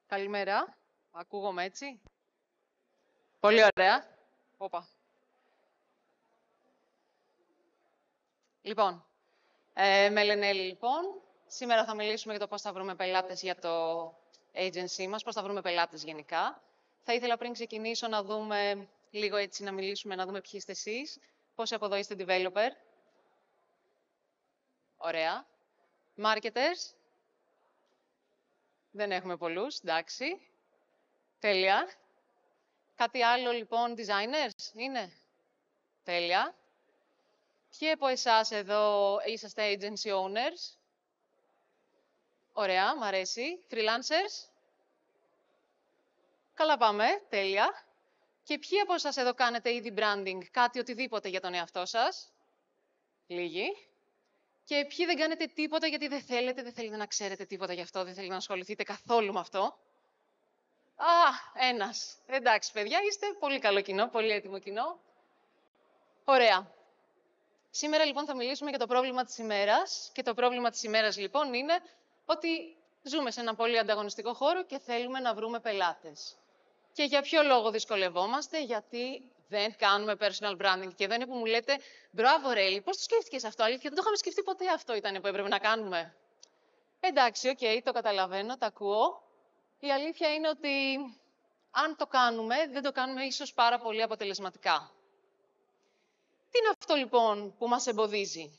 Καλημέρα. Ακούγομαι έτσι. Πολύ ωραία. Όπα. Λοιπόν, με λένε Έλλη, λοιπόν. Σήμερα θα μιλήσουμε για το πώς θα βρούμε πελάτες για το agency μας, πώς θα βρούμε πελάτες γενικά. Θα ήθελα πριν ξεκινήσω να δούμε λίγο έτσι, να μιλήσουμε, να δούμε ποιοι είστε εσείς. Πόσοι από εδώ είστε developer. Ωραία. Marketers. Δεν έχουμε πολλούς, εντάξει. Τέλεια. Κάτι άλλο, λοιπόν, designers είναι. Τέλεια. Ποιοι από εσάς εδώ είσαστε agency owners. Ωραία, μ' αρέσει. Freelancers. Καλά πάμε, τέλεια. Και ποιοι από εσάς εδώ κάνετε ήδη branding, κάτι οτιδήποτε για τον εαυτό σας. Λίγοι. Και ποιοι δεν κάνετε τίποτα γιατί δεν θέλετε να ξέρετε τίποτα γι' αυτό, δεν θέλετε να ασχοληθείτε καθόλου με αυτό. Α, ένας. Εντάξει, παιδιά, είστε πολύ καλό κοινό, πολύ έτοιμο κοινό. Ωραία. Σήμερα, λοιπόν, θα μιλήσουμε για το πρόβλημα της ημέρας. Και το πρόβλημα της ημέρας, λοιπόν, είναι ότι ζούμε σε ένα πολύ ανταγωνιστικό χώρο και θέλουμε να βρούμε πελάτες. Και για ποιο λόγο δυσκολευόμαστε, γιατί δεν κάνουμε personal branding. Και εδώ είναι που μου λέτε, μπράβο Ρέλη, πώς το σκέφτηκες αυτό, αλήθεια, δεν το είχαμε σκεφτεί ποτέ, αυτό ήταν που έπρεπε να κάνουμε. Εντάξει, οκ, το καταλαβαίνω, το ακούω. Η αλήθεια είναι ότι αν το κάνουμε, δεν το κάνουμε ίσως πάρα πολύ αποτελεσματικά. Τι είναι αυτό, λοιπόν, που μας εμποδίζει.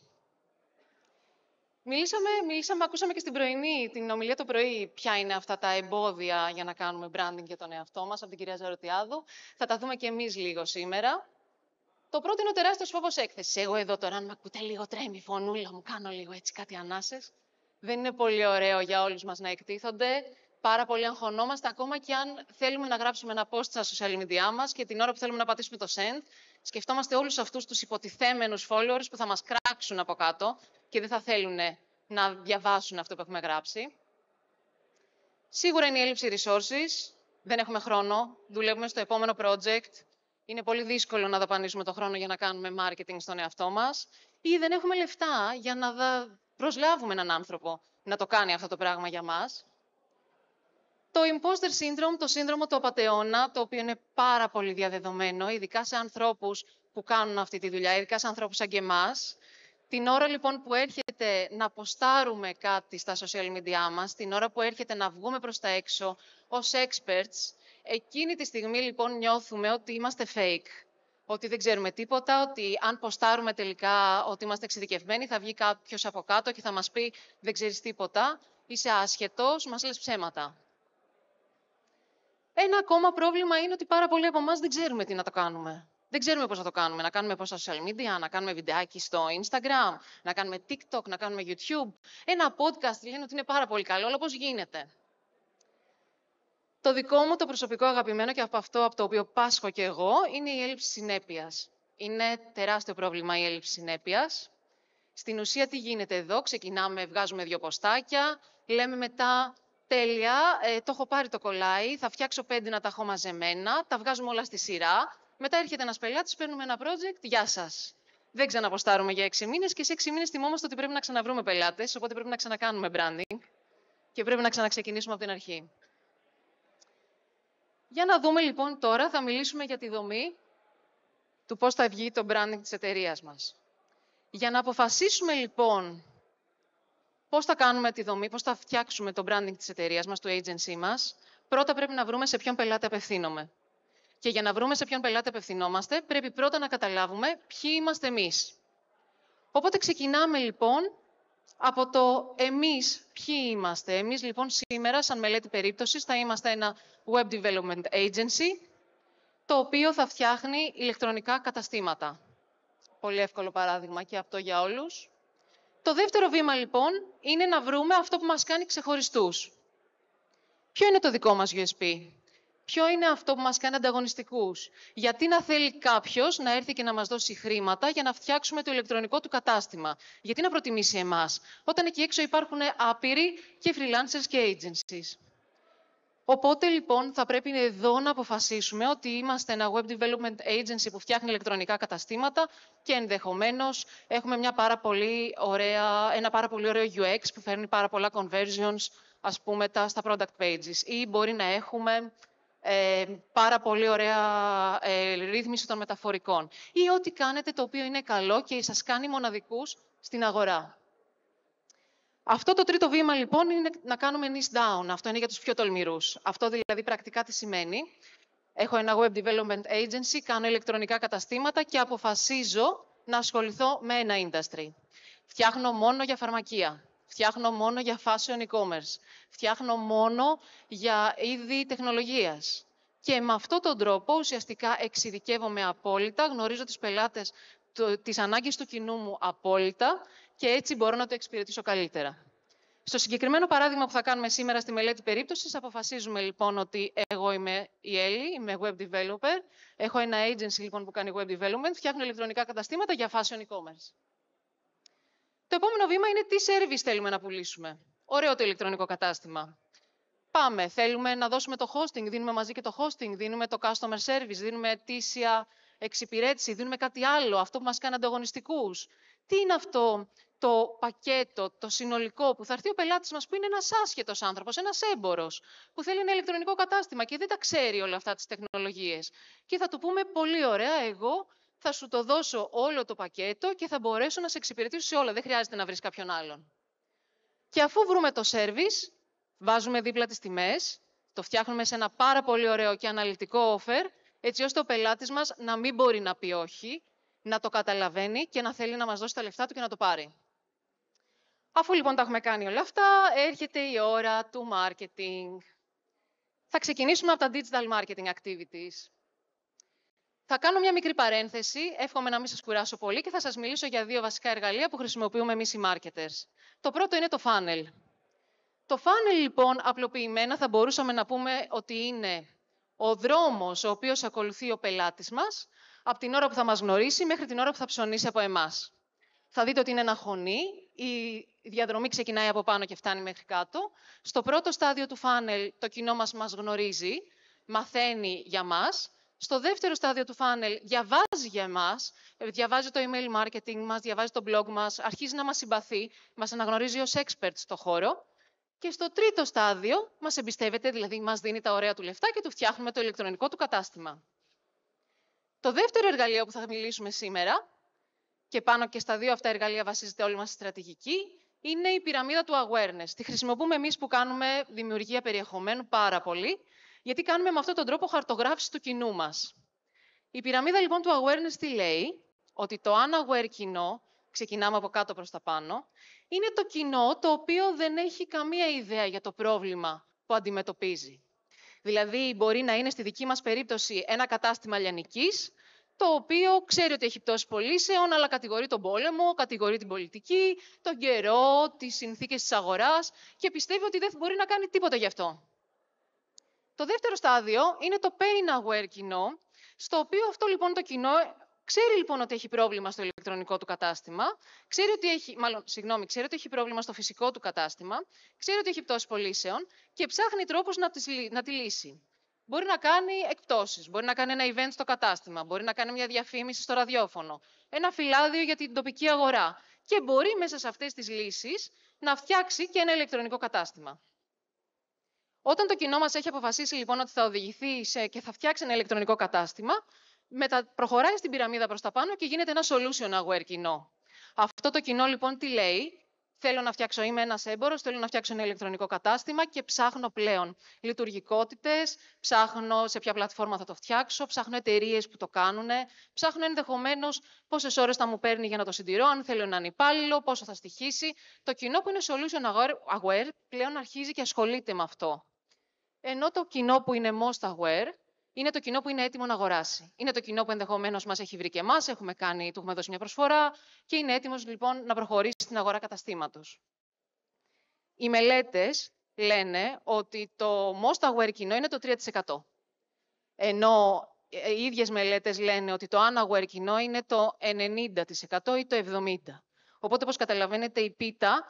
Ακούσαμε και στην πρωινή, την ομιλία το πρωί, ποια είναι αυτά τα εμπόδια για να κάνουμε branding για τον εαυτό μας, από την κυρία Ζαρωτιάδου. Θα τα δούμε και εμείς λίγο σήμερα. Το πρώτο είναι ο τεράστιος φόβος έκθεσης. Εγώ εδώ τώρα, αν με ακούτε λίγο τρέμει η φωνούλα μου, κάνω λίγο έτσι κάτι ανάσες. Δεν είναι πολύ ωραίο για όλους μας να εκτίθονται. Πάρα πολύ αγχωνόμαστε, ακόμα και αν θέλουμε να γράψουμε ένα post στα social media μας και την ώρα που θέλουμε να πατήσουμε το send, σκεφτόμαστε όλους αυτούς τους υποτιθέμενους followers που θα μας κράξουν από κάτω και δεν θα θέλουν να διαβάσουν αυτό που έχουμε γράψει. Σίγουρα είναι η έλλειψη resources. Δεν έχουμε χρόνο. Δουλεύουμε στο επόμενο project. Είναι πολύ δύσκολο να δαπανίσουμε το χρόνο για να κάνουμε marketing στον εαυτό μας. Ή δεν έχουμε λεφτά για να προσλάβουμε έναν άνθρωπο να το κάνει αυτό το πράγμα για μας. Το imposter syndrome, το σύνδρομο του απατεώνα, το οποίο είναι πάρα πολύ διαδεδομένο, ειδικά σε ανθρώπους που κάνουν αυτή τη δουλειά, ειδικά σε ανθρώπους σαν και εμάς. Την ώρα, λοιπόν, που έρχεται να ποστάρουμε κάτι στα social media μας, την ώρα που έρχεται να βγούμε προς τα έξω ως experts, εκείνη τη στιγμή, λοιπόν, νιώθουμε ότι είμαστε fake. Ότι δεν ξέρουμε τίποτα, ότι αν ποστάρουμε τελικά ότι είμαστε εξειδικευμένοι, θα βγει κάποιος από κάτω και θα μας πει «Δεν ξέρεις τίποτα, είσαι άσχετος, μας λες ψέματα». Ένα ακόμα πρόβλημα είναι ότι πάρα πολλοί από εμάς δεν ξέρουμε τι να το κάνουμε. Δεν ξέρουμε πώς να το κάνουμε. Να κάνουμε post στα social media, να κάνουμε βιντεάκι στο Instagram, να κάνουμε TikTok, να κάνουμε YouTube. Ένα podcast λένε ότι είναι πάρα πολύ καλό, αλλά πώς γίνεται. Το δικό μου, το προσωπικό αγαπημένο και από αυτό από το οποίο πάσχω και εγώ, είναι η έλλειψη συνέπειας. Είναι τεράστιο πρόβλημα η έλλειψη συνέπειας. Στην ουσία τι γίνεται εδώ, ξεκινάμε, βγάζουμε 2 ποστάκια, λέμε μετά... Τέλεια, το έχω πάρει το κολλάι, θα φτιάξω 5 να τα έχω μαζεμένα, τα βγάζουμε όλα στη σειρά. Μετά έρχεται ένας πελάτης, παίρνουμε ένα project, γεια σας. Δεν ξαναποστάρουμε για 6 μήνες και σε 6 μήνες θυμόμαστε ότι πρέπει να ξαναβρούμε πελάτες, οπότε πρέπει να ξανακάνουμε branding και πρέπει να ξαναξεκινήσουμε από την αρχή. Για να δούμε λοιπόν τώρα, θα μιλήσουμε για τη δομή του πώς θα βγει το branding της εταιρείας μας. Για να αποφασίσουμε λοιπόν πώς θα κάνουμε τη δομή, πώς θα φτιάξουμε το branding της εταιρείας μας, του agency μας, πρώτα πρέπει να βρούμε σε ποιον πελάτη απευθύνομαι. Και για να βρούμε σε ποιον πελάτη απευθυνόμαστε, πρέπει πρώτα να καταλάβουμε ποιοι είμαστε εμείς. Οπότε ξεκινάμε λοιπόν από το εμείς ποιοι είμαστε. Εμείς λοιπόν σήμερα, σαν μελέτη περίπτωσης, θα είμαστε ένα web development agency, το οποίο θα φτιάχνει ηλεκτρονικά καταστήματα. Πολύ εύκολο παράδειγμα και αυτό για όλους. Το δεύτερο βήμα, λοιπόν, είναι να βρούμε αυτό που μας κάνει ξεχωριστούς. Ποιο είναι το δικό μας USP? Ποιο είναι αυτό που μας κάνει ανταγωνιστικούς? Γιατί να θέλει κάποιος να έρθει και να μας δώσει χρήματα για να φτιάξουμε το ηλεκτρονικό του κατάστημα? Γιατί να προτιμήσει εμάς, όταν εκεί έξω υπάρχουν άπειροι και freelancers και agencies? Οπότε, λοιπόν, θα πρέπει εδώ να αποφασίσουμε ότι είμαστε ένα web development agency που φτιάχνει ηλεκτρονικά καταστήματα και ενδεχομένως έχουμε ένα πάρα πολύ ωραίο UX που φέρνει πάρα πολλά conversions, ας πούμε, στα product pages. Ή μπορεί να έχουμε πάρα πολύ ωραία ρύθμιση των μεταφορικών. Ή ό,τι κάνετε το οποίο είναι καλό και σας κάνει μοναδικούς στην αγορά. Αυτό το τρίτο βήμα, λοιπόν, είναι να κάνουμε niche down. Αυτό είναι για τους πιο τολμηρούς. Αυτό δηλαδή πρακτικά τι σημαίνει? Έχω ένα web development agency, κάνω ηλεκτρονικά καταστήματα και αποφασίζω να ασχοληθώ με ένα industry. Φτιάχνω μόνο για φαρμακεία. Φτιάχνω μόνο για fashion e-commerce. Φτιάχνω μόνο για είδη τεχνολογίας. Και με αυτόν τον τρόπο ουσιαστικά εξειδικεύομαι απόλυτα, γνωρίζω τους πελάτες, τις ανάγκες του κοινού μου απόλυτα και έτσι μπορώ να το εξυπηρετήσω καλύτερα. Στο συγκεκριμένο παράδειγμα που θα κάνουμε σήμερα στη μελέτη περίπτωσης, αποφασίζουμε λοιπόν ότι εγώ είμαι η Έλλη, είμαι web developer, έχω ένα agency λοιπόν που κάνει web development, φτιάχνω ηλεκτρονικά καταστήματα για fashion e-commerce. Το επόμενο βήμα είναι τι service θέλουμε να πουλήσουμε. Ωραίο το ηλεκτρονικό κατάστημα. Πάμε, θέλουμε να δώσουμε το hosting, δίνουμε μαζί και το hosting, δίνουμε το customer service, δίνουμε αιτήσια εξυπηρέτηση, δίνουμε κάτι άλλο, αυτό που μας κάνει ανταγωνιστικούς. Τι είναι αυτό το πακέτο, το συνολικό, που θα έρθει ο πελάτης μας που είναι ένας άσχετος άνθρωπος, ένας έμπορος, που θέλει ένα ηλεκτρονικό κατάστημα και δεν τα ξέρει όλα αυτά τις τεχνολογίες. Και θα του πούμε πολύ ωραία, εγώ θα σου το δώσω όλο το πακέτο και θα μπορέσω να σε εξυπηρετήσω σε όλα, δεν χρειάζεται να βρεις κάποιον άλλον. Και αφού βρούμε το service, βάζουμε δίπλα τις τιμές, το φτιάχνουμε σε ένα πάρα πολύ ωραίο και αναλυτικό offer, έτσι ώστε ο πελάτης μας να μην μπορεί να πει όχι, να το καταλαβαίνει και να θέλει να μας δώσει τα λεφτά του και να το πάρει. Αφού λοιπόν τα έχουμε κάνει όλα αυτά, έρχεται η ώρα του marketing. Θα ξεκινήσουμε από τα digital marketing activities. Θα κάνω μια μικρή παρένθεση, εύχομαι να μην σας κουράσω πολύ και θα σας μιλήσω για δύο βασικά εργαλεία που χρησιμοποιούμε εμείς οι marketers. Το πρώτο είναι το funnel. Το funnel, λοιπόν, απλοποιημένα θα μπορούσαμε να πούμε ότι είναι ο δρόμος ο οποίος ακολουθεί ο πελάτης μας από την ώρα που θα μας γνωρίσει μέχρι την ώρα που θα ψωνίσει από εμάς. Θα δείτε ότι είναι ένα χωνί, η διαδρομή ξεκινάει από πάνω και φτάνει μέχρι κάτω. Στο πρώτο στάδιο του funnel το κοινό μας γνωρίζει, μαθαίνει για μας. Στο δεύτερο στάδιο του funnel διαβάζει για εμάς, διαβάζει το email marketing μας, διαβάζει το blog μας, αρχίζει να μας συμπαθεί, μας αναγνωρίζει ως experts στο χώρο. Και στο τρίτο στάδιο μας εμπιστεύεται, δηλαδή μας δίνει τα ωραία του λεφτά και του φτιάχνουμε το ηλεκτρονικό του κατάστημα. Το δεύτερο εργαλείο που θα μιλήσουμε σήμερα, και πάνω και στα δύο αυτά εργαλεία βασίζεται όλη μας η στρατηγική, είναι η πυραμίδα του awareness. Τη χρησιμοποιούμε εμείς που κάνουμε δημιουργία περιεχομένου πάρα πολύ, γιατί κάνουμε με αυτόν τον τρόπο χαρτογράφηση του κοινού μας. Η πυραμίδα λοιπόν του awareness τι λέει? Ότι το unaware κοινό, ξεκινάμε από κάτω προς τα πάνω, είναι το κοινό το οποίο δεν έχει καμία ιδέα για το πρόβλημα που αντιμετωπίζει. Δηλαδή, μπορεί να είναι στη δική μας περίπτωση ένα κατάστημα λιανικής, το οποίο ξέρει ότι έχει πτώση πωλήσεων, αλλά κατηγορεί τον πόλεμο, κατηγορεί την πολιτική, τον καιρό, τις συνθήκες της αγοράς και πιστεύει ότι δεν μπορεί να κάνει τίποτα γι' αυτό. Το δεύτερο στάδιο είναι το pain-aware κοινό, στο οποίο αυτό λοιπόν το κοινό ξέρει λοιπόν ότι έχει πρόβλημα στο ηλεκτρονικό του κατάστημα, ξέρει ότι έχει πρόβλημα στο φυσικό του κατάστημα, ξέρει ότι έχει πτώση πωλήσεων και ψάχνει τρόπους να τη λύσει. Μπορεί να κάνει εκπτώσεις, μπορεί να κάνει ένα event στο κατάστημα, μπορεί να κάνει μια διαφήμιση στο ραδιόφωνο, ένα φυλάδιο για την τοπική αγορά και μπορεί μέσα σε αυτές τις λύσεις να φτιάξει και ένα ηλεκτρονικό κατάστημα. Όταν το κοινό μας έχει αποφασίσει λοιπόν ότι θα οδηγηθεί και θα φτιάξει ένα ηλεκτρονικό κατάστημα, προχωράει στην πυραμίδα προς τα πάνω και γίνεται ένα solution aware κοινό. Αυτό το κοινό λοιπόν τι λέει? Θέλω να φτιάξω, είμαι ένας έμπορος, θέλω να φτιάξω ένα ηλεκτρονικό κατάστημα και ψάχνω πλέον λειτουργικότητες, ψάχνω σε ποια πλατφόρμα θα το φτιάξω, ψάχνω εταιρείες που το κάνουν, ψάχνω ενδεχομένως πόσες ώρες θα μου παίρνει για να το συντηρώ, αν θέλω έναν υπάλληλο, πόσο θα στοιχήσει. Το κοινό που είναι solution aware πλέον αρχίζει και ασχολείται με αυτό. Ενώ το κοινό που είναι most aware είναι το κοινό που είναι έτοιμο να αγοράσει. Είναι το κοινό που ενδεχομένως μας έχει βρει και εμάς, του έχουμε δώσει μια προσφορά και είναι έτοιμος λοιπόν να προχωρήσει στην αγορά καταστήματος. Οι μελέτες λένε ότι το most aware κοινό είναι το 3%. Ενώ οι ίδιες μελέτες λένε ότι το unaware κοινό είναι το 90% ή το 70%. Οπότε, όπως καταλαβαίνετε, η πίτα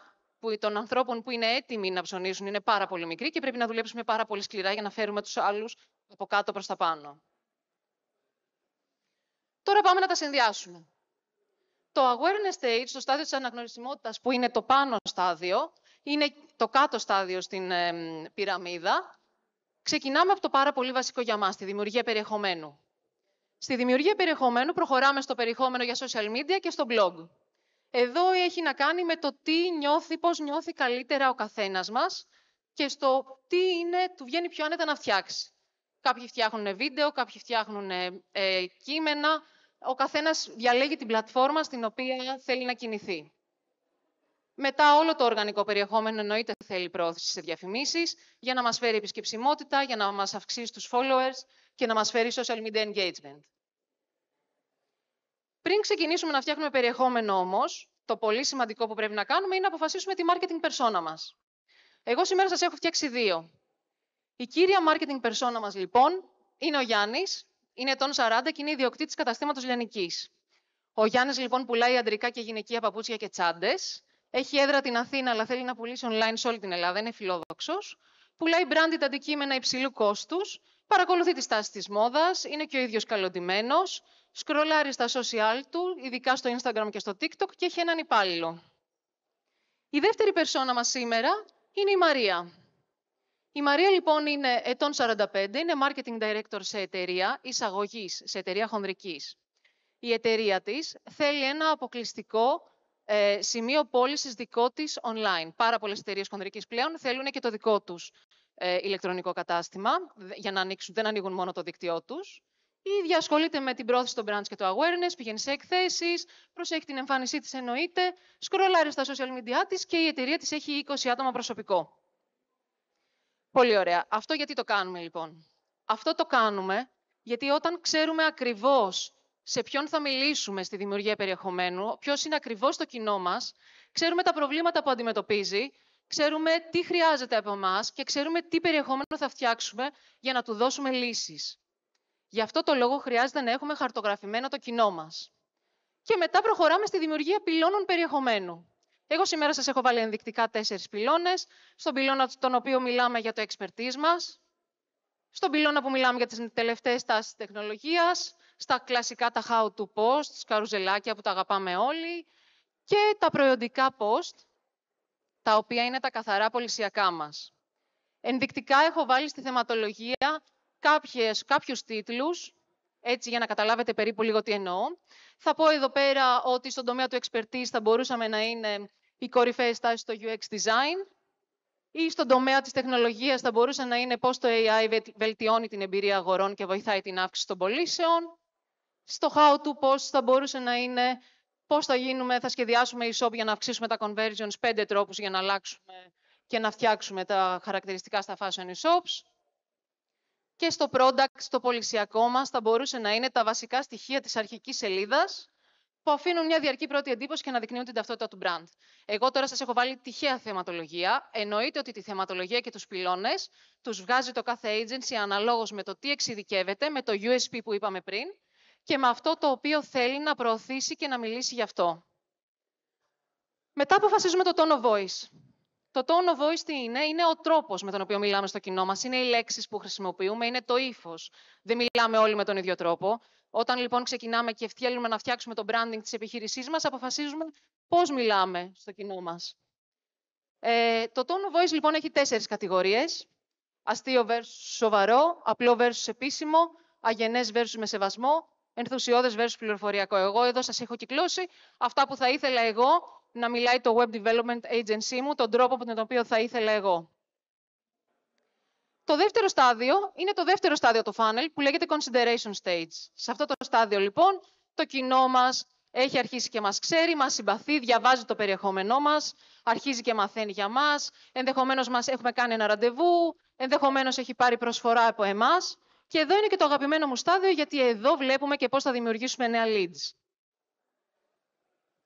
των ανθρώπων που είναι έτοιμοι να ψωνίσουν είναι πάρα πολύ μικρή και πρέπει να δουλέψουμε πάρα πολύ σκληρά για να φέρουμε τους άλλους από κάτω προς τα πάνω. Τώρα πάμε να τα συνδυάσουμε. Το awareness stage, το στάδιο της αναγνωρισιμότητας, που είναι το πάνω στάδιο, είναι το κάτω στάδιο στην πυραμίδα. Ξεκινάμε από το πάρα πολύ βασικό για μας, τη δημιουργία περιεχομένου. Στη δημιουργία περιεχομένου προχωράμε στο περιεχόμενο για social media και στο blog. Εδώ έχει να κάνει με το τι νιώθει, πώς νιώθει καλύτερα ο καθένας μας και στο τι του βγαίνει πιο άνετα να φτιάξει. Κάποιοι φτιάχνουν βίντεο, κάποιοι φτιάχνουν κείμενα. Ο καθένας διαλέγει την πλατφόρμα στην οποία θέλει να κινηθεί. Μετά όλο το οργανικό περιεχόμενο εννοείται θέλει προώθηση σε διαφημίσεις για να μας φέρει επισκεψιμότητα, για να μας αυξήσει τους followers και να μας φέρει social media engagement. Πριν ξεκινήσουμε να φτιάχνουμε περιεχόμενο όμως, το πολύ σημαντικό που πρέπει να κάνουμε είναι να αποφασίσουμε τη marketing persona μας. Εγώ σήμερα σας έχω φτιάξει 2. Η κύρια marketing persona μας λοιπόν είναι ο Γιάννης, είναι ετών 40 και είναι ιδιοκτήτης καταστήματος Λιανικής. Ο Γιάννης λοιπόν πουλάει αντρικά και γυναικεία παπούτσια και τσάντες. Έχει έδρα την Αθήνα, αλλά θέλει να πουλήσει online σε όλη την Ελλάδα. Είναι φιλόδοξος. Πουλάει branded αντικείμενα υψηλού κόστους. Παρακολουθεί τις τάσεις της μόδας. Είναι και ο ίδιος καλοντημένος. Σκρολάρει στα social του, ειδικά στο Instagram και στο TikTok, και έχει έναν υπάλληλο. Η δεύτερη περσόνα μας σήμερα είναι η Μαρία. Η Μαρία λοιπόν είναι ετών 45, είναι marketing director σε εταιρεία εισαγωγής, σε εταιρεία χονδρικής. Η εταιρεία της θέλει ένα αποκλειστικό σημείο πώλησης δικό της online. Πάρα πολλές εταιρείες χονδρικής πλέον θέλουν και το δικό τους ηλεκτρονικό κατάστημα, για να ανοίξουν, δεν ανοίγουν μόνο το δίκτυό τους. Η ίδια ασχολείται με την πρόθεση των brands και το awareness, πηγαίνει σε εκθέσεις, προσέχει την εμφάνισή της εννοείται, σκρολάρει στα social media της και η εταιρεία της έχει 20 άτομα προσωπικό. Πολύ ωραία. Αυτό γιατί το κάνουμε λοιπόν? Αυτό το κάνουμε γιατί όταν ξέρουμε ακριβώς σε ποιον θα μιλήσουμε στη δημιουργία περιεχομένου, ποιος είναι ακριβώς το κοινό μας, ξέρουμε τα προβλήματα που αντιμετωπίζει, ξέρουμε τι χρειάζεται από εμάς και ξέρουμε τι περιεχόμενο θα φτιάξουμε για να του δώσουμε λύσεις. Γι' αυτό το λόγο χρειάζεται να έχουμε χαρτογραφημένο το κοινό μας. Και μετά προχωράμε στη δημιουργία πυλώνων περιεχομένου. Εγώ σήμερα σας έχω βάλει ενδεικτικά 4 πυλώνες. Στον πυλώνα τον οποίο μιλάμε για το expertise μας, στον πυλώνα που μιλάμε για τις τελευταίες τάσεις τεχνολογίας, στα κλασικά τα how to post, καρουζελάκια που τα αγαπάμε όλοι, και τα προϊοντικά post, τα οποία είναι τα καθαρά πολυσιακά μας. Ενδεικτικά έχω βάλει στη θεματολογία κάποιους τίτλους, έτσι για να καταλάβετε περίπου λίγο τι εννοώ. Θα πω εδώ πέρα ότι στον τομέα του expertise θα μπορούσαμε να είναι οι κορυφαίες τάσεις στο UX design, ή στον τομέα της τεχνολογίας θα μπορούσε να είναι πώς το AI βελτιώνει την εμπειρία αγορών και βοηθάει την αύξηση των πωλήσεων. Στο how to post θα μπορούσε να είναι πώς θα σχεδιάσουμε e-shop για να αυξήσουμε τα conversions, 5 τρόπους για να αλλάξουμε και να φτιάξουμε τα χαρακτηριστικά στα fashion e-shops. Και στο product, στο πολυσιακό μας, θα μπορούσε να είναι τα βασικά στοιχεία της αρχικής σελίδας, που αφήνουν μια διαρκή πρώτη εντύπωση και αναδεικνύουν την ταυτότητα του brand. Εγώ τώρα σας έχω βάλει τυχαία θεματολογία. Εννοείται ότι τη θεματολογία και τους πυλώνες τους βγάζει το κάθε agency αναλόγως με το τι εξειδικεύεται, με το USP που είπαμε πριν και με αυτό το οποίο θέλει να προωθήσει και να μιλήσει γι' αυτό. Μετά αποφασίζουμε το tone of voice. Το tone of voice τι είναι? Είναι ο τρόπος με τον οποίο μιλάμε στο κοινό μας, είναι οι λέξεις που χρησιμοποιούμε, είναι το ύφος. Δεν μιλάμε όλοι με τον ίδιο τρόπο. Όταν λοιπόν ξεκινάμε και θέλουμε να φτιάξουμε το branding της επιχείρησής μας, αποφασίζουμε πώς μιλάμε στο κοινό μας. Το tone of voice λοιπόν έχει 4 κατηγορίες. Αστείο versus σοβαρό, απλό versus επίσημο, αγενές versus με σεβασμό, ενθουσιώδες versus πληροφοριακό. Εγώ εδώ σας έχω κυκλώσει αυτά που θα ήθελα εγώ να μιλάει το web development agency μου, τον τρόπο με τον οποίο θα ήθελα εγώ. Το δεύτερο στάδιο είναι το δεύτερο στάδιο του funnel που λέγεται consideration stage. Σε αυτό το στάδιο λοιπόν το κοινό μας έχει αρχίσει και μας ξέρει, μας συμπαθεί, διαβάζει το περιεχόμενό μας, αρχίζει και μαθαίνει για μας, ενδεχομένως μας έχουμε κάνει ένα ραντεβού, ενδεχομένως έχει πάρει προσφορά από εμάς. Και εδώ είναι και το αγαπημένο μου στάδιο, γιατί εδώ βλέπουμε και πώς θα δημιουργήσουμε νέα leads.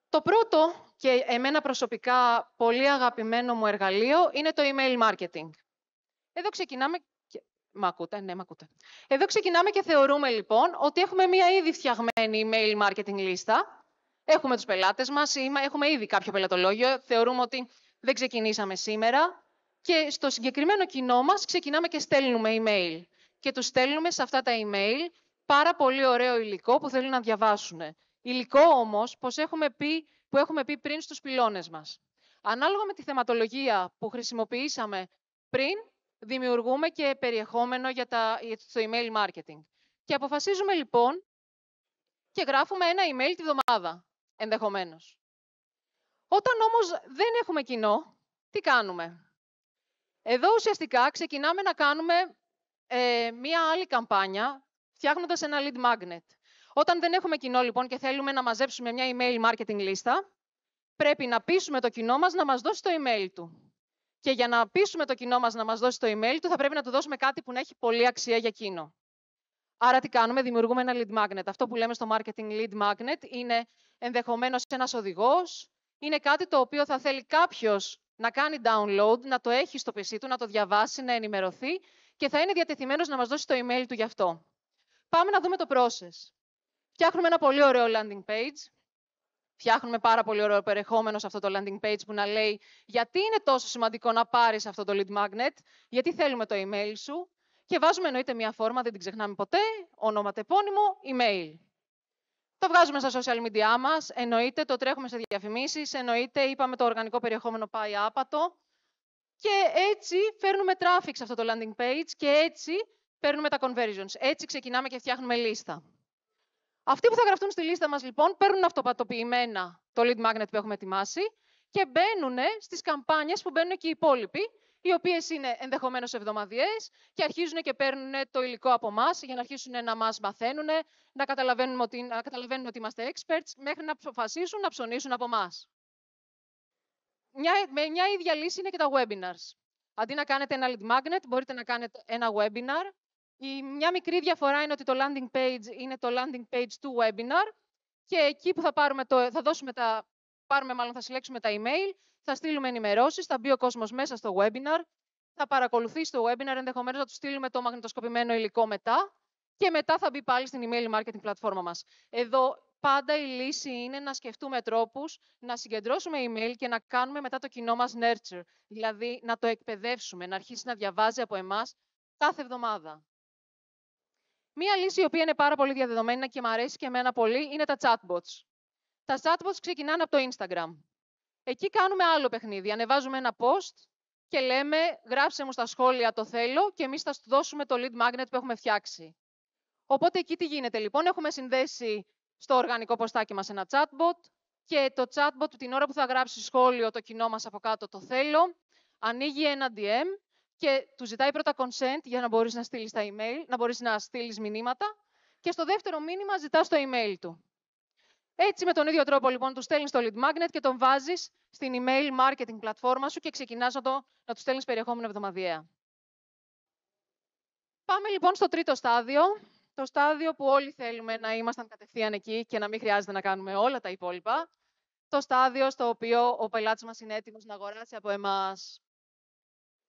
Το πρώτο και εμένα προσωπικά πολύ αγαπημένο μου εργαλείο είναι το email marketing. Εδώ ξεκινάμε. Μ' ακούτε? Ναι, μ' ακούτε. Εδώ ξεκινάμε και θεωρούμε λοιπόν ότι έχουμε μία ήδη φτιαγμένη email marketing λίστα. Έχουμε τους πελάτες μας, έχουμε ήδη κάποιο πελατολόγιο. Θεωρούμε ότι δεν ξεκινήσαμε σήμερα και στο συγκεκριμένο κοινό μας ξεκινάμε και στέλνουμε email. Και τους στέλνουμε σε αυτά τα email πάρα πολύ ωραίο υλικό που θέλουν να διαβάσουν. Υλικό όμως που έχουμε πει πριν στους πυλώνες μας. Ανάλογα με τη θεματολογία που χρησιμοποιήσαμε πριν, δημιουργούμε και περιεχόμενο για το email marketing. Και αποφασίζουμε λοιπόν και γράφουμε ένα email τη βδομάδα, ενδεχομένως. Όταν όμως δεν έχουμε κοινό, τι κάνουμε? Εδώ ουσιαστικά ξεκινάμε να κάνουμε μία άλλη καμπάνια, φτιάχνοντας ένα lead magnet. Όταν δεν έχουμε κοινό λοιπόν και θέλουμε να μαζέψουμε μια email marketing λίστα, πρέπει να πείσουμε το κοινό μας να μας δώσει το email του. Και για να πείσουμε το κοινό μας να μας δώσει το email του, θα πρέπει να του δώσουμε κάτι που να έχει πολύ αξία για εκείνο. Άρα τι κάνουμε? Δημιουργούμε ένα lead magnet. Αυτό που λέμε στο marketing lead magnet είναι ενδεχομένως ένας οδηγός, είναι κάτι το οποίο θα θέλει κάποιος να κάνει download, να το έχει στο PC του, να το διαβάσει, να ενημερωθεί και θα είναι διατεθειμένος να μας δώσει το email του γι' αυτό. Πάμε να δούμε το process. Φτιάχνουμε ένα πολύ ωραίο landing page. Φτιάχνουμε πάρα πολύ ωραίο περιεχόμενο σε αυτό το landing page που να λέει γιατί είναι τόσο σημαντικό να πάρεις αυτό το lead magnet, γιατί θέλουμε το email σου και βάζουμε εννοείται μια φόρμα, δεν την ξεχνάμε ποτέ, ονοματεπώνυμο, email. Το βγάζουμε στα social media μας, εννοείται το τρέχουμε σε διαφημίσεις, εννοείται είπαμε το οργανικό περιεχόμενο πάει άπατο και έτσι φέρνουμε traffic σε αυτό το landing page και έτσι παίρνουμε τα conversions. Έτσι ξεκινάμε και φτιάχνουμε λίστα. Αυτοί που θα γραφτούν στη λίστα μας, λοιπόν, παίρνουν αυτοπατοποιημένα το lead magnet που έχουμε ετοιμάσει και μπαίνουν στις καμπάνιες που μπαίνουν και οι υπόλοιποι, οι οποίες είναι ενδεχομένως εβδομαδιαίες και αρχίζουν και παίρνουν το υλικό από εμάς για να αρχίσουν να μας μαθαίνουν, να καταλαβαίνουν ότι είμαστε experts, μέχρι να αποφασίσουν να ψωνίσουν από εμάς. Μια ίδια λύση είναι και τα webinars. Αντί να κάνετε ένα lead magnet, μπορείτε να κάνετε ένα webinar. Μια μικρή διαφορά είναι ότι το landing page είναι το landing page του webinar και εκεί που θα συλλέξουμε τα email, θα στείλουμε ενημερώσεις, θα μπει ο κόσμος μέσα στο webinar, θα παρακολουθήσει το webinar, ενδεχομένως να του στείλουμε το μαγνητοσκοπημένο υλικό μετά και μετά θα μπει πάλι στην email marketing πλατφόρμα μας. Εδώ πάντα η λύση είναι να σκεφτούμε τρόπους να συγκεντρώσουμε email και να κάνουμε μετά το κοινό μας nurture, δηλαδή να το εκπαιδεύσουμε, να αρχίσει να διαβάζει από εμάς κάθε εβδομάδα. Μία λύση η οποία είναι πάρα πολύ διαδεδομένη και μου αρέσει και εμένα πολύ είναι τα chatbots. Τα chatbots ξεκινάνε από το Instagram. Εκεί κάνουμε άλλο παιχνίδι. Ανεβάζουμε ένα post και λέμε γράψε μου στα σχόλια το θέλω και εμείς θα σου δώσουμε το lead magnet που έχουμε φτιάξει. Οπότε εκεί τι γίνεται λοιπόν? Έχουμε συνδέσει στο οργανικό ποστάκι μας ένα chatbot και το chatbot την ώρα που θα γράψει σχόλιο το κοινό μας από κάτω το θέλω, ανοίγει ένα DM και του ζητάει πρώτα consent για να μπορείς να στείλεις τα email, να μπορείς να στείλεις μηνύματα και στο δεύτερο μήνυμα ζητάς το email του. Έτσι, με τον ίδιο τρόπο, λοιπόν, του στέλνεις το lead magnet και τον βάζεις στην email marketing πλατφόρμα σου και ξεκινάς να του στέλνεις περιεχόμενο εβδομαδιαία. Πάμε, λοιπόν, στο τρίτο στάδιο. Το στάδιο που όλοι θέλουμε να ήμασταν κατευθείαν εκεί και να μην χρειάζεται να κάνουμε όλα τα υπόλοιπα. Το στάδιο στο οποίο ο πελάτης μας είναι έτοιμος να αγοράσει από εμάς.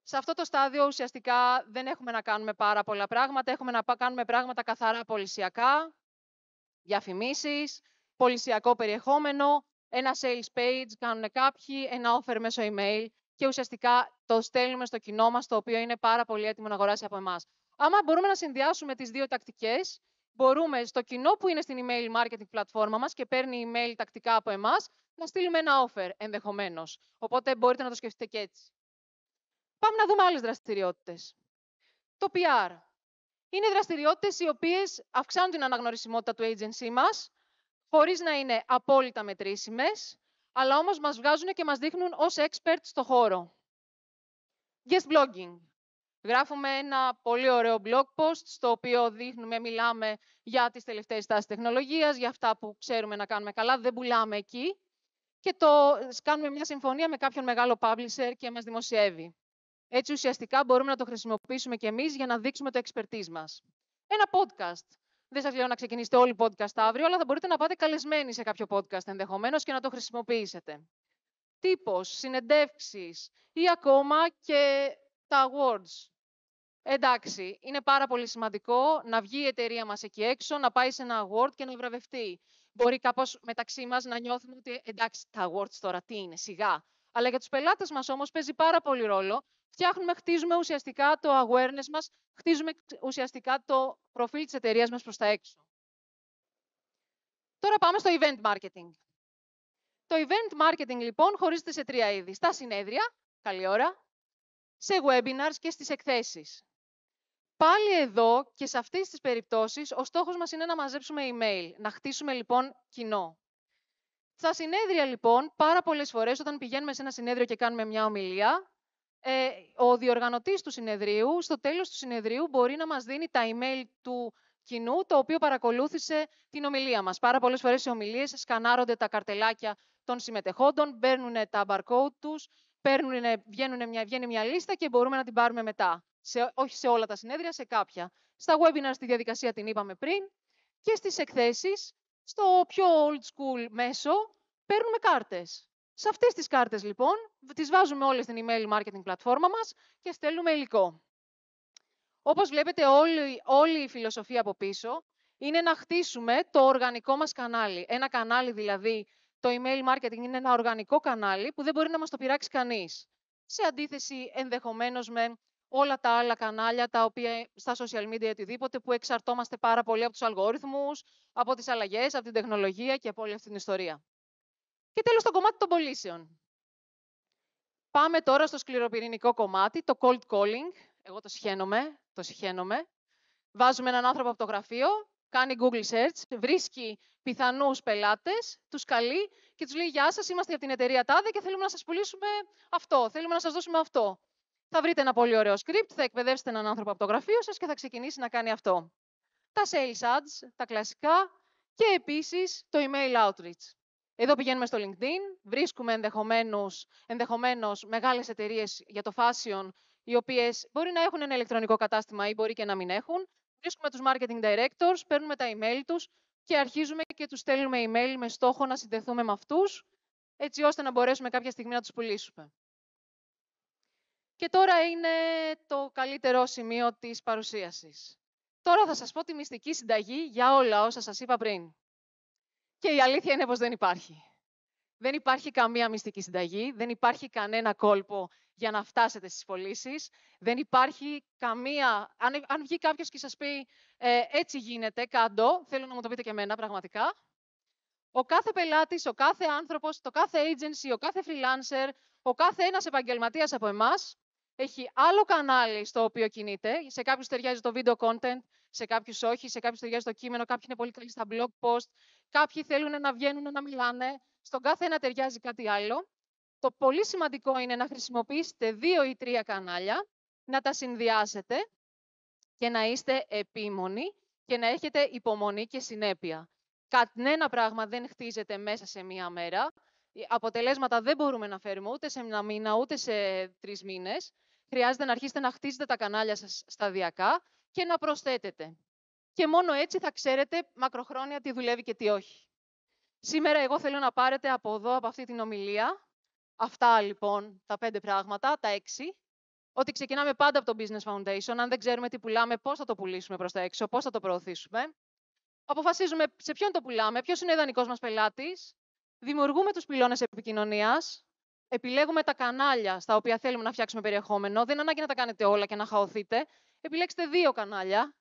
Σε αυτό το στάδιο ουσιαστικά δεν έχουμε να κάνουμε πάρα πολλά πράγματα. Έχουμε να κάνουμε πράγματα καθαρά πωλησιακά, διαφημίσεις, πωλησιακό περιεχόμενο, ένα sales page, κάνουν κάποιοι, ένα offer μέσω email και ουσιαστικά το στέλνουμε στο κοινό μας, το οποίο είναι πάρα πολύ έτοιμο να αγοράσει από εμάς. Άμα μπορούμε να συνδυάσουμε τις δύο τακτικές, μπορούμε στο κοινό που είναι στην email marketing πλατφόρμα μας και παίρνει email τακτικά από εμάς, να στείλουμε ένα offer ενδεχομένως. Οπότε μπορείτε να το σκεφτείτε και έτσι. Πάμε να δούμε άλλες δραστηριότητες. Το PR. Είναι δραστηριότητες οι οποίες αυξάνουν την αναγνωρισιμότητα του agency μας, χωρίς να είναι απόλυτα μετρήσιμες, αλλά όμως μας βγάζουν και μας δείχνουν ως experts στο χώρο. Guest blogging. Γράφουμε ένα πολύ ωραίο blog post, στο οποίο μιλάμε για τις τελευταίες τάσεις τεχνολογίας, για αυτά που ξέρουμε να κάνουμε καλά, δεν πουλάμε εκεί και κάνουμε μια συμφωνία με κάποιον μεγάλο publisher και μας δημοσιεύει. Έτσι, ουσιαστικά, μπορούμε να το χρησιμοποιήσουμε και εμείς για να δείξουμε το expertise μας. Ένα podcast. Δεν σας λέω να ξεκινήσετε όλοι podcast αύριο, αλλά θα μπορείτε να πάτε καλεσμένοι σε κάποιο podcast ενδεχομένως και να το χρησιμοποιήσετε. Τύπος, συνεντεύξεις ή ακόμα και τα awards. Εντάξει, είναι πάρα πολύ σημαντικό να βγει η εταιρεία μας εκεί έξω, να πάει σε ένα award και να βραβευτεί. Μπορεί κάπως μεταξύ μας να νιώθουμε ότι εντάξει, τα awards τώρα τι είναι, σιγά. Αλλά για τους πελάτες μας όμως παίζει πάρα πολύ ρόλο. Χτίζουμε ουσιαστικά το awareness μας, χτίζουμε ουσιαστικά το προφίλ της εταιρείας μας προς τα έξω. Τώρα πάμε στο event marketing. Το event marketing, λοιπόν, χωρίζεται σε 3 είδη. Στα συνέδρια, καλή ώρα, σε webinars και στις εκθέσεις. Πάλι εδώ και σε αυτές τις περιπτώσεις, ο στόχος μας είναι να μαζέψουμε email, να χτίσουμε, λοιπόν, κοινό. Στα συνέδρια, λοιπόν, πάρα πολλές φορές, όταν πηγαίνουμε σε ένα συνέδριο και κάνουμε μια ομιλία, ο διοργανωτής του συνεδρίου, στο τέλος του συνεδρίου, μπορεί να μας δίνει τα email του κοινού, το οποίο παρακολούθησε την ομιλία μας. Πάρα πολλές φορές σε ομιλίες σκανάρονται τα καρτελάκια των συμμετεχόντων, παίρνουν τα barcode τους, βγαίνει μια λίστα και μπορούμε να την πάρουμε μετά. Όχι σε όλα τα συνέδρια, σε κάποια. Στα webinars τη διαδικασία την είπαμε πριν και στις εκθέσεις, στο πιο old school μέσο, παίρνουμε κάρτες. Σε αυτές τις κάρτες, λοιπόν, τις βάζουμε όλες στην email marketing πλατφόρμα μας και στέλνουμε υλικό. Όπως βλέπετε, όλη η φιλοσοφία από πίσω είναι να χτίσουμε το οργανικό μας κανάλι. Ένα κανάλι, δηλαδή, το email marketing είναι ένα οργανικό κανάλι που δεν μπορεί να μας το πειράξει κανείς. Σε αντίθεση, ενδεχομένως, με όλα τα άλλα κανάλια, τα οποία στα social media ή οτιδήποτε, που εξαρτώμαστε πάρα πολύ από τους αλγόριθμους, από τις αλλαγές, από την τεχνολογία και από όλη αυτή την ιστορία. Και τέλος, το κομμάτι των πωλήσεων. Πάμε τώρα στο σκληροπυρηνικό κομμάτι, το cold calling. Εγώ το συχαίνομαι. Βάζουμε έναν άνθρωπο από το γραφείο, κάνει Google search, βρίσκει πιθανούς πελάτες, τους καλεί και τους λέει «Γεια σας, είμαστε από την εταιρεία TADE και θέλουμε να σας πουλήσουμε αυτό, θέλουμε να σας δώσουμε αυτό». Θα βρείτε ένα πολύ ωραίο script, θα εκπαιδεύσετε έναν άνθρωπο από το γραφείο σας και θα ξεκινήσει να κάνει αυτό. Τα sales ads, τα κλασικά και επίσης το email outreach. Εδώ πηγαίνουμε στο LinkedIn, βρίσκουμε ενδεχομένως μεγάλες εταιρείες για το fashion, οι οποίες μπορεί να έχουν ένα ηλεκτρονικό κατάστημα ή μπορεί και να μην έχουν. Βρίσκουμε τους marketing directors, παίρνουμε τα email τους και αρχίζουμε και τους στέλνουμε email με στόχο να συνδεθούμε με αυτούς, έτσι ώστε να μπορέσουμε κάποια στιγμή να τους πουλήσουμε. Και τώρα είναι το καλύτερο σημείο της παρουσίασης. Τώρα θα σας πω τη μυστική συνταγή για όλα όσα σας είπα πριν. Και η αλήθεια είναι πως δεν υπάρχει. Δεν υπάρχει καμία μυστική συνταγή, δεν υπάρχει κανένα κόλπο για να φτάσετε στις πωλήσεις. Δεν υπάρχει καμία... Αν βγει κάποιος και σας πει έτσι γίνεται, κάντο, θέλω να μου το πείτε και εμένα πραγματικά. Ο κάθε πελάτης, ο κάθε άνθρωπος, το κάθε agency, ο κάθε freelancer, ο κάθε ένας επαγγελματίας από εμάς, έχει άλλο κανάλι στο οποίο κινείται. Σε κάποιους ταιριάζει το video content, σε κάποιους όχι, σε κάποιους ταιριάζει το κείμενο, κάποιοι είναι πολύ καλοί στα blog post, κάποιοι θέλουν να βγαίνουν να μιλάνε. Στον κάθε ένα ταιριάζει κάτι άλλο. Το πολύ σημαντικό είναι να χρησιμοποιήσετε 2 ή 3 κανάλια, να τα συνδυάσετε και να είστε επίμονοι και να έχετε υπομονή και συνέπεια. Κανένα πράγμα δεν χτίζεται μέσα σε μία μέρα. Αποτελέσματα δεν μπορούμε να φέρουμε ούτε σε ένα μήνα, ούτε σε 3 μήνες. Χρειάζεται να αρχίσετε να χτίζετε τα κανάλια σας σταδιακά και να προσθέτετε. Και μόνο έτσι θα ξέρετε μακροχρόνια τι δουλεύει και τι όχι. Σήμερα εγώ θέλω να πάρετε από εδώ, από αυτή την ομιλία, αυτά λοιπόν τα 5 πράγματα, τα 6, ότι ξεκινάμε πάντα από το Business Foundation. Αν δεν ξέρουμε τι πουλάμε, πώς θα το πουλήσουμε προς τα έξω, πώς θα το προωθήσουμε. Αποφασίζουμε σε ποιον το πουλάμε, ποιος είναι ο ιδανικός μας πελάτης. Δημιουργούμε τους πυλώνες επικοινωνίας. Επιλέγουμε τα κανάλια στα οποία θέλουμε να φτιάξουμε περιεχόμενο. Δεν είναι ανάγκη να τα κάνετε όλα και να χαωθείτε. Επιλέξτε 2 κανάλια.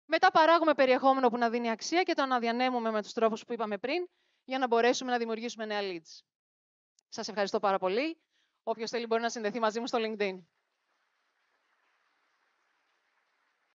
Μετά παράγουμε περιεχόμενο που να δίνει αξία και το αναδιανέμουμε με τους τρόπους που είπαμε πριν για να μπορέσουμε να δημιουργήσουμε νέα leads. Σας ευχαριστώ πάρα πολύ. Όποιος θέλει μπορεί να συνδεθεί μαζί μου στο LinkedIn.